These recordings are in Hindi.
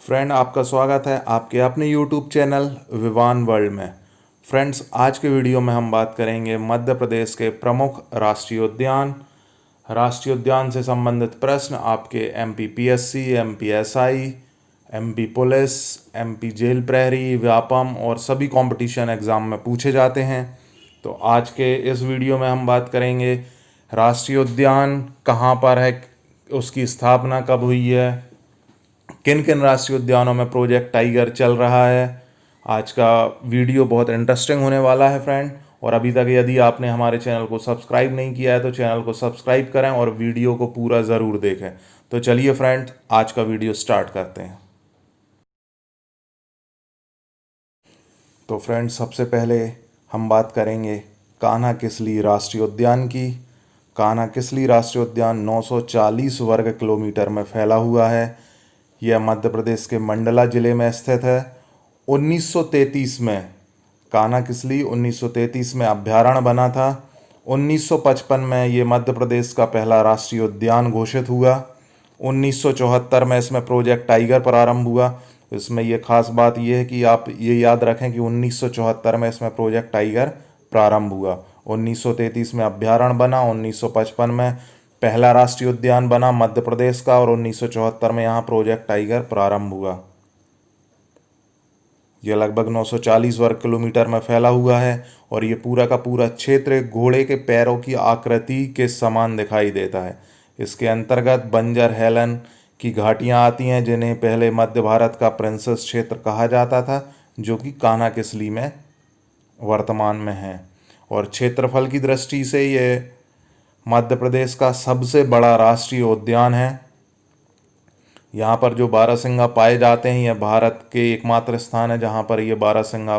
फ्रेंड, आपका स्वागत है आपके अपने यूट्यूब चैनल विवान वर्ल्ड में। फ्रेंड्स, आज के वीडियो में हम बात करेंगे मध्य प्रदेश के प्रमुख राष्ट्रीय उद्यान से संबंधित प्रश्न आपके MP PSC, MP SI, MP police, MP jail प्रहरी, व्यापम और सभी कंपटीशन एग्ज़ाम में पूछे जाते हैं। तो आज के इस वीडियो में हम बात करेंगे राष्ट्रीय उद्यान कहाँ पर है, उसकी स्थापना कब हुई है, किन किन राष्ट्रीय उद्यानों में प्रोजेक्ट टाइगर चल रहा है। आज का वीडियो बहुत इंटरेस्टिंग होने वाला है फ्रेंड। और अभी तक यदि आपने हमारे चैनल को सब्सक्राइब नहीं किया है तो चैनल को सब्सक्राइब करें और वीडियो को पूरा ज़रूर देखें। तो चलिए फ्रेंड, आज का वीडियो स्टार्ट करते हैं। तो फ्रेंड, सबसे पहले हम बात करेंगे कान्हा किसली राष्ट्रीय उद्यान की। कान्हा किसली राष्ट्रीय उद्यान 940 वर्ग किलोमीटर में फैला हुआ है। यह मध्य प्रदेश के मंडला जिले में स्थित है। 1933 में कान्हा किसली 1933 में अभ्यारण्य बना था। 1955 में ये मध्य प्रदेश का पहला राष्ट्रीय उद्यान घोषित हुआ। 1974 में इसमें प्रोजेक्ट टाइगर प्रारंभ हुआ। इसमें यह खास बात यह है कि आप ये याद रखें कि 1974 में इसमें प्रोजेक्ट टाइगर प्रारंभ हुआ। 1933 में अभ्यारण्य बना, 1955 में पहला राष्ट्रीय उद्यान बना मध्य प्रदेश का और 1974 में यहाँ प्रोजेक्ट टाइगर प्रारंभ हुआ। यह लगभग 940 वर्ग किलोमीटर में फैला हुआ है और ये पूरा का पूरा क्षेत्र घोड़े के पैरों की आकृति के समान दिखाई देता है। इसके अंतर्गत बंजर हेलन की घाटियाँ आती हैं, जिन्हें पहले मध्य भारत का प्रिंसेस क्षेत्र कहा जाता था, जो कि कान्हा किसली में वर्तमान में है। और क्षेत्रफल की दृष्टि से ये मध्य प्रदेश का सबसे बड़ा राष्ट्रीय उद्यान है। यहाँ पर जो बारहसिंगा पाए जाते हैं, यह भारत के एकमात्र स्थान है जहाँ पर ये बारहसिंगा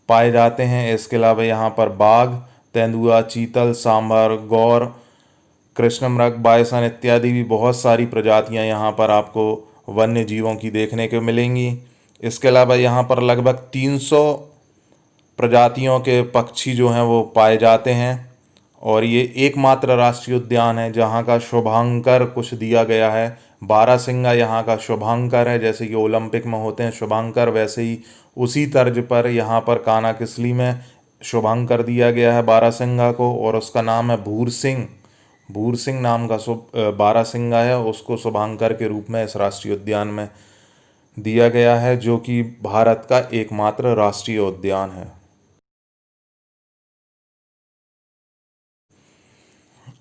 पाए जाते हैं। इसके अलावा यहाँ पर बाघ, तेंदुआ, चीतल, सांभर, गौर, कृष्णमृग, बायसन इत्यादि भी बहुत सारी प्रजातियाँ यहाँ पर आपको वन्य जीवों की देखने को मिलेंगी। इसके अलावा यहाँ पर लगभग 300 प्रजातियों के पक्षी जो हैं वो पाए जाते हैं। और ये एकमात्र राष्ट्रीय उद्यान है जहाँ का शुभांकर कुछ दिया गया है। बारहसिंगा यहाँ का शुभांकर है, जैसे कि ओलंपिक में होते हैं शुभांकर, वैसे ही उसी तर्ज पर यहाँ पर कान्हा किसली में शुभांकर दिया गया है बारहसिंगा को, और उसका नाम है भूर सिंह। भूर सिंह नाम का बारहसिंगा है, उसको शुभांकर के रूप में इस राष्ट्रीय उद्यान में दिया गया है, जो कि भारत का एकमात्र राष्ट्रीय उद्यान है।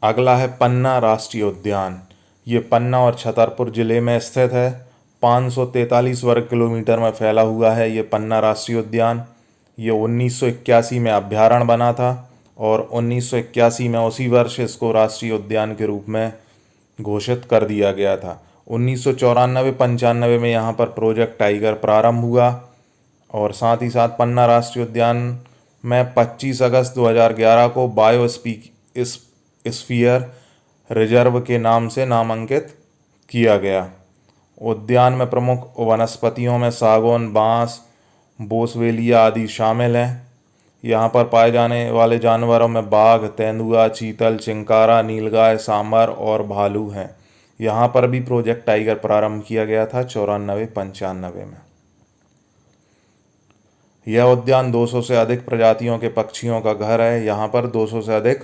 अगला है पन्ना राष्ट्रीय उद्यान। ये पन्ना और छतरपुर जिले में स्थित है। 543 वर्ग किलोमीटर में फैला हुआ है ये पन्ना राष्ट्रीय उद्यान। ये 1981 में अभ्यारण्य बना था और 1981 में उसी वर्ष इसको राष्ट्रीय उद्यान के रूप में घोषित कर दिया गया था। 1994-95 में यहाँ पर प्रोजेक्ट टाइगर प्रारंभ हुआ और साथ ही साथ पन्ना राष्ट्रीय उद्यान में 25 अगस्त 2011 को बायोस्फीयर रिजर्व के नाम से नामांकित किया गया। उद्यान में प्रमुख वनस्पतियों में सागौन, बांस, बोसवेलिया आदि शामिल हैं। यहाँ पर पाए जाने वाले जानवरों में बाघ, तेंदुआ, चीतल, चिंकारा, नीलगाय, सांभर और भालू हैं। यहाँ पर भी प्रोजेक्ट टाइगर प्रारंभ किया गया था 94-95 में। यह उद्यान 200 से अधिक प्रजातियों के पक्षियों का घर है। यहाँ पर 200 से अधिक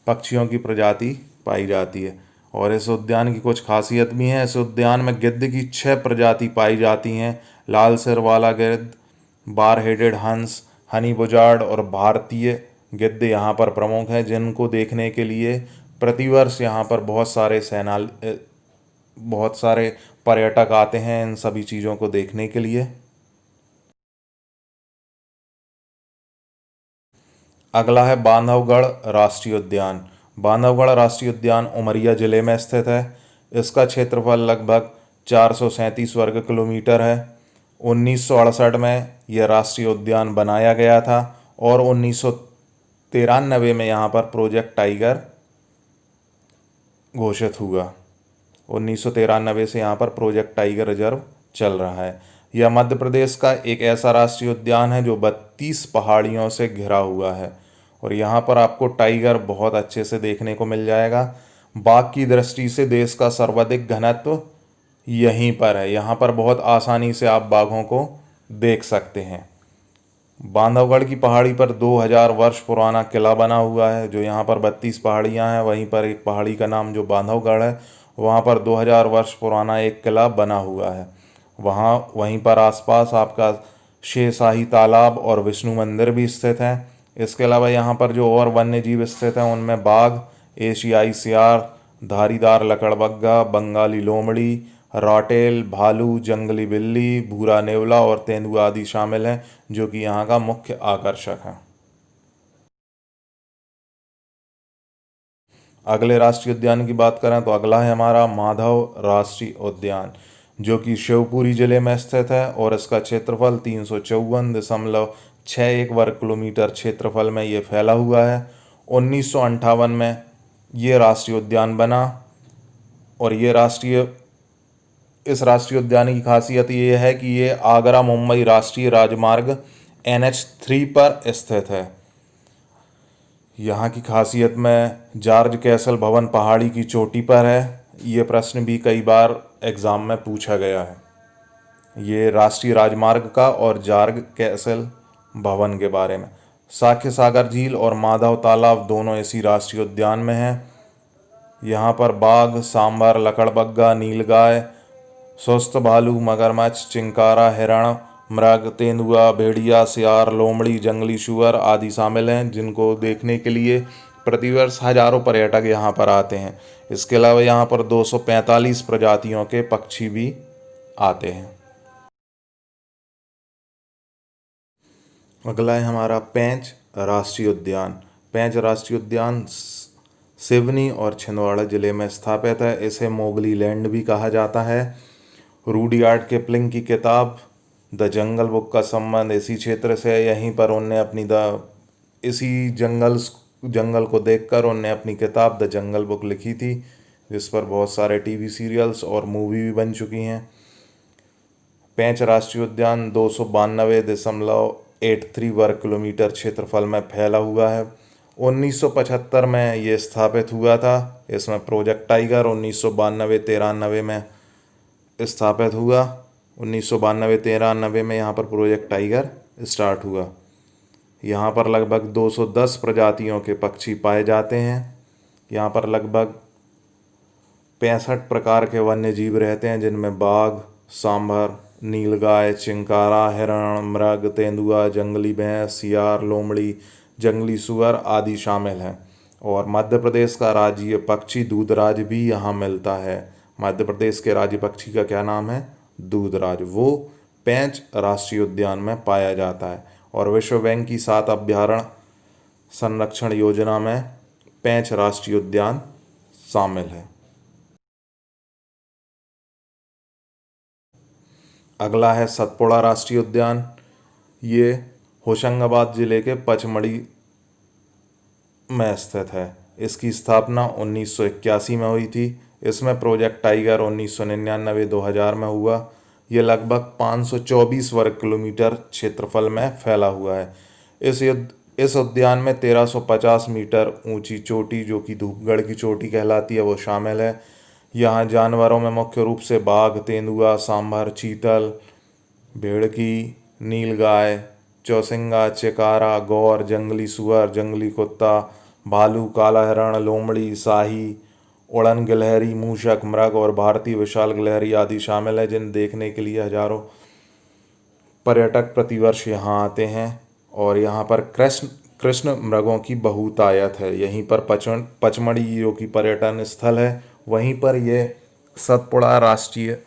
पक्षियों की प्रजाति पाई जाती है। और इस उद्यान की कुछ खासियत भी हैं। इस उद्यान में गिद्ध की 6 प्रजाति पाई जाती हैं। लाल सिर वाला गिद्ध, बार हेडेड हंस, हनी बुजार्ड और भारतीय गिद्ध यहाँ पर प्रमुख हैं, जिनको देखने के लिए प्रतिवर्ष यहाँ पर बहुत सारे पर्यटक आते हैं इन सभी चीज़ों को देखने के लिए। अगला है बांधवगढ़ राष्ट्रीय उद्यान। बांधवगढ़ राष्ट्रीय उद्यान उमरिया जिले में स्थित है। इसका क्षेत्रफल लगभग 437 वर्ग किलोमीटर है। 1968 में यह राष्ट्रीय उद्यान बनाया गया था और 1993 में यहाँ पर प्रोजेक्ट टाइगर घोषित हुआ। 1993 से यहाँ पर प्रोजेक्ट टाइगर रिजर्व चल रहा है। यह मध्य प्रदेश का एक ऐसा राष्ट्रीय उद्यान है जो 32 पहाड़ियों से घिरा हुआ है और यहाँ पर आपको टाइगर बहुत अच्छे से देखने को मिल जाएगा। बाघ की दृष्टि से देश का सर्वाधिक घनत्व यहीं पर है। यहाँ पर बहुत आसानी से आप बाघों को देख सकते हैं। बांधवगढ़ की पहाड़ी पर 2000 वर्ष पुराना किला बना हुआ है। जो यहाँ पर 32 पहाड़ियाँ हैं, वहीं पर एक पहाड़ी का नाम जो बांधवगढ़ है, वहाँ पर 2000 वर्ष पुराना एक किला बना हुआ है। वहीं पर आसपास आपका शेरशाही तालाब और विष्णु मंदिर भी स्थित हैं। इसके अलावा यहाँ पर जो और वन्य जीव स्थित हैं उनमें बाघ, एशियाई सियार, धारीदार लकड़बग्गा, बंगाली लोमड़ी, राटेल, भालू, जंगली बिल्ली, भूरा नेवला और तेंदुआ आदि शामिल हैं, जो कि यहाँ का मुख्य आकर्षक है। अगले राष्ट्रीय उद्यान की बात करें तो अगला है हमारा माधव राष्ट्रीय उद्यान, जो कि शिवपुरी जिले में स्थित है और इसका क्षेत्रफल 354.61 वर्ग किलोमीटर क्षेत्रफल में ये फैला हुआ है। 1958 में ये राष्ट्रीय उद्यान बना और इस राष्ट्रीय उद्यान की खासियत ये है कि ये आगरा मुंबई राष्ट्रीय राजमार्ग NH3 पर स्थित है। यहाँ की खासियत में जॉर्ज कैसल भवन पहाड़ी की चोटी पर है। ये प्रश्न भी कई बार एग्ज़ाम में पूछा गया है, ये राष्ट्रीय राजमार्ग का और जॉर्ज कैसल भवन के बारे में। साख्य सागर झील और माधव तालाब दोनों इसी राष्ट्रीय उद्यान में हैं। यहाँ पर बाघ, सांभर, लकड़बग्गा, नीलगाय, सुस्त भालू, मगरमच्छ, चिंकारा, हिरण, मृग, तेंदुआ, भेड़िया, सियार, लोमड़ी, जंगली सूअर आदि शामिल हैं, जिनको देखने के लिए प्रतिवर्ष हजारों पर्यटक यहाँ पर आते हैं। इसके अलावा यहाँ पर 245 प्रजातियों के पक्षी भी आते हैं। अगला है हमारा पेंच राष्ट्रीय उद्यान। पेंच राष्ट्रीय उद्यान सिवनी और छिंदवाड़ा जिले में स्थापित है। इसे मोगली लैंड भी कहा जाता है। रूडयार्ड किपलिंग की किताब द जंगल बुक का संबंध इसी क्षेत्र से है। यहीं पर इसी जंगल को देखकर उनने अपनी किताब द जंगल बुक लिखी थी, जिस पर बहुत सारे टीवी सीरियल्स और मूवी भी बन चुकी हैं। पेंच राष्ट्रीय उद्यान 292.83 वर्ग किलोमीटर क्षेत्रफल में फैला हुआ है। 1975 में ये स्थापित हुआ था। इसमें प्रोजेक्ट टाइगर 1992-93 में स्थापित हुआ। 1992-93 में यहाँ पर प्रोजेक्ट टाइगर स्टार्ट हुआ। यहाँ पर लगभग 210 प्रजातियों के पक्षी पाए जाते हैं। यहाँ पर लगभग 65 प्रकार के वन्य जीव रहते हैं, जिनमें बाघ, सांभर, नीलगाय, चिंकारा, हिरण, मृग, तेंदुआ, जंगली भैंस, सियार, लोमड़ी, जंगली सूअर आदि शामिल हैं। और मध्य प्रदेश का राज्य पक्षी दूधराज भी यहाँ मिलता है। मध्य प्रदेश के राज्य पक्षी का क्या नाम है? दूधराज। वो पेंच राष्ट्रीय उद्यान में पाया जाता है और विश्व बैंक की 7 अभयारण्य संरक्षण योजना में पेंच राष्ट्रीय उद्यान शामिल है। अगला है सतपुड़ा राष्ट्रीय उद्यान। ये होशंगाबाद जिले के पचमढ़ी में स्थित है। इसकी स्थापना 1981 में हुई थी। इसमें प्रोजेक्ट टाइगर 1999-2000 में हुआ। ये लगभग 524 वर्ग किलोमीटर क्षेत्रफल में फैला हुआ है। इस उद्यान में 1350 मीटर ऊंची चोटी, जो कि धूपगढ़ की चोटी कहलाती है, वो शामिल है। यहाँ जानवरों में मुख्य रूप से बाघ, तेंदुआ, सांभर, चीतल, भेड़की, नीलगाय, चौसिंगा, चिकारा, गौर, जंगली सुअर, जंगली कुत्ता, भालू, काला हिरण, लोमड़ी, शाही, उड़न गिलहरी, मूषक, मृग और भारतीय विशाल गिलहरी आदि शामिल है, जिन देखने के लिए हजारों पर्यटक प्रतिवर्ष यहाँ आते हैं। और यहाँ पर कृष्ण मृगों की बहुतायत है। यहीं पर पचमढ़ी जो कि पर्यटन स्थल है, वहीं पर ये सतपुड़ा राष्ट्रीय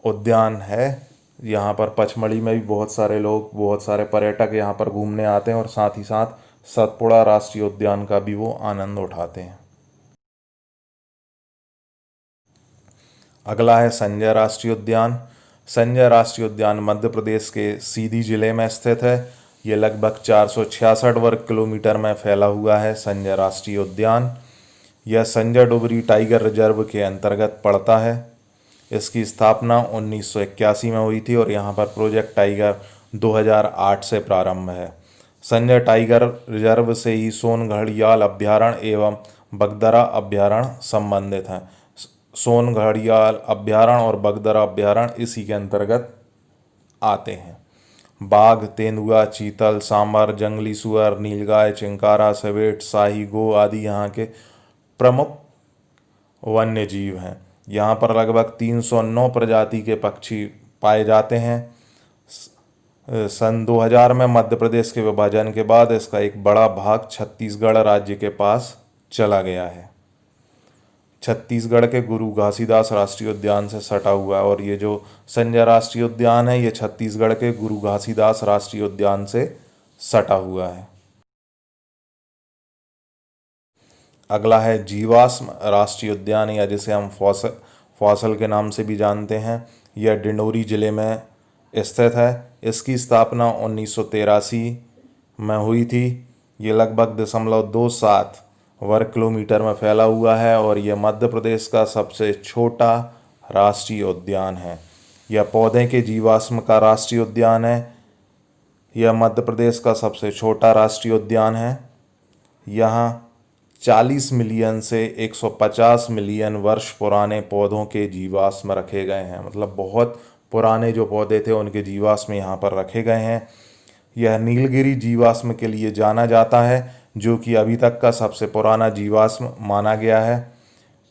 उद्यान है। यहाँ पर पचमढ़ी में भी बहुत सारे पर्यटक यहाँ पर घूमने आते हैं और साथ ही साथ सतपुड़ा राष्ट्रीय उद्यान का भी वो आनंद उठाते हैं। अगला है संजय राष्ट्रीय उद्यान। संजय राष्ट्रीय उद्यान मध्य प्रदेश के सीधी जिले में स्थित है। ये लगभग 466 वर्ग किलोमीटर में फैला हुआ है। संजय राष्ट्रीय उद्यान यह संजय डुबरी टाइगर रिजर्व के अंतर्गत पड़ता है। इसकी स्थापना 1981 में हुई थी और यहाँ पर प्रोजेक्ट टाइगर 2008 से प्रारंभ है। संजय टाइगर रिजर्व से ही सोनघड़ियाल अभयारण्य एवं बगदरा अभयारण्य संबंधित हैं। सोन घड़ियाल अभ्यारण्य और बगदरा अभ्यारण्य इसी के अंतर्गत आते हैं। बाघ, तेंदुआ, चीतल, सांबर, जंगली सुअर, नीलगाय, चिंकारा, सेवेट, शाही गो आदि यहाँ के प्रमुख वन्य जीव हैं। यहाँ पर लगभग 309 प्रजाति के पक्षी पाए जाते हैं। सन 2000 में मध्य प्रदेश के विभाजन के बाद इसका एक बड़ा भाग छत्तीसगढ़ राज्य के पास चला गया है। छत्तीसगढ़ के गुरु घासीदास राष्ट्रीय उद्यान से सटा हुआ है और ये जो संजय राष्ट्रीय उद्यान है ये छत्तीसगढ़ के गुरु घासीदास राष्ट्रीय उद्यान से सटा हुआ है। अगला है जीवाश्म राष्ट्रीय उद्यान या जिसे हम फॉसल के नाम से भी जानते हैं। यह डिंडोरी जिले में स्थित है। इसकी स्थापना 1983 में हुई थी। ये लगभग 0.27 वर्ग किलोमीटर में फैला हुआ है और यह मध्य प्रदेश का सबसे छोटा राष्ट्रीय उद्यान है। यह पौधे के जीवाश्म का राष्ट्रीय उद्यान है। यह मध्य प्रदेश का सबसे छोटा राष्ट्रीय उद्यान है। यहाँ 40 मिलियन से 150 मिलियन वर्ष पुराने पौधों के जीवाश्म रखे गए हैं। मतलब बहुत पुराने जो पौधे थे उनके जीवाश्म यहाँ पर रखे गए हैं। यह नीलगिरी जीवाश्म के लिए जाना जाता है जो कि अभी तक का सबसे पुराना जीवाश्म माना गया है।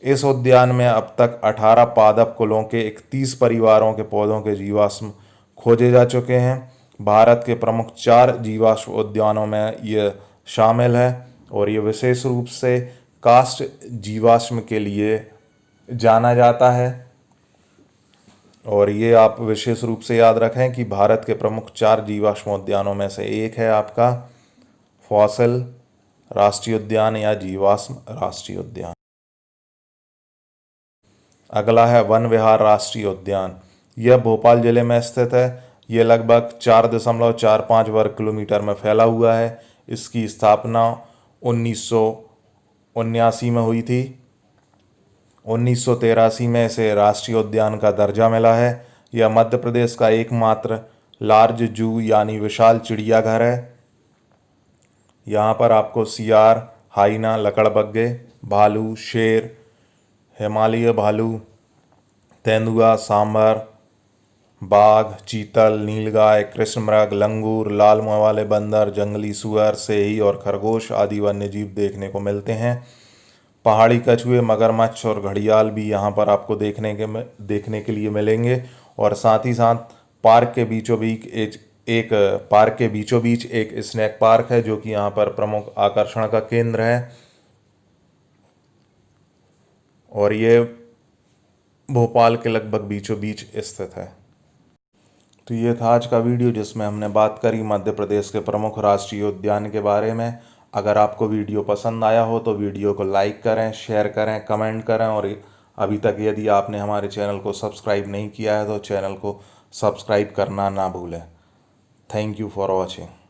इस उद्यान में अब तक 18 पादप कुलों के 31 परिवारों के पौधों के जीवाश्म खोजे जा चुके हैं। भारत के प्रमुख 4 जीवाश्म उद्यानों में यह शामिल है और ये विशेष रूप से काष्ठ जीवाश्म के लिए जाना जाता है। और ये आप विशेष रूप से याद रखें कि भारत के प्रमुख 4 जीवाश्म उद्यानों में से एक है आपका फॉसिल राष्ट्रीय उद्यान या जीवाश्म राष्ट्रीय उद्यान। अगला है वन विहार राष्ट्रीय उद्यान। यह भोपाल जिले में स्थित है। यह लगभग 4.45 वर्ग किलोमीटर में फैला हुआ है। इसकी स्थापना 1979 में हुई थी। 1983 में इसे राष्ट्रीय उद्यान का दर्जा मिला है। यह मध्य प्रदेश का एकमात्र लार्ज जू यानी विशाल चिड़ियाघर है। यहाँ पर आपको सियार, हाइना, लकड़बग्गे, भालू, शेर, हिमालय भालू, तेंदुआ, सांबर, बाघ, चीतल, नीलगाय, कृष्णमृग, लंगूर, लाल मुंह वाले बंदर, जंगली सुअर, सेही और खरगोश आदि वन्य जीव देखने को मिलते हैं। पहाड़ी कछुए, मगरमच्छ और घड़ियाल भी यहाँ पर आपको देखने के लिए मिलेंगे। और साथ ही साथ पार्क के बीचों बीच एक स्नैक पार्क है जो कि यहाँ पर प्रमुख आकर्षण का केंद्र है और ये भोपाल के लगभग बीचों बीच स्थित है। तो ये था आज का वीडियो जिसमें हमने बात करी मध्य प्रदेश के प्रमुख राष्ट्रीय उद्यान के बारे में। अगर आपको वीडियो पसंद आया हो तो वीडियो को लाइक करें, शेयर करें, कमेंट करें और अभी तक यदि आपने हमारे चैनल को सब्सक्राइब नहीं किया है तो चैनल को सब्सक्राइब करना ना भूलें। Thank you for watching.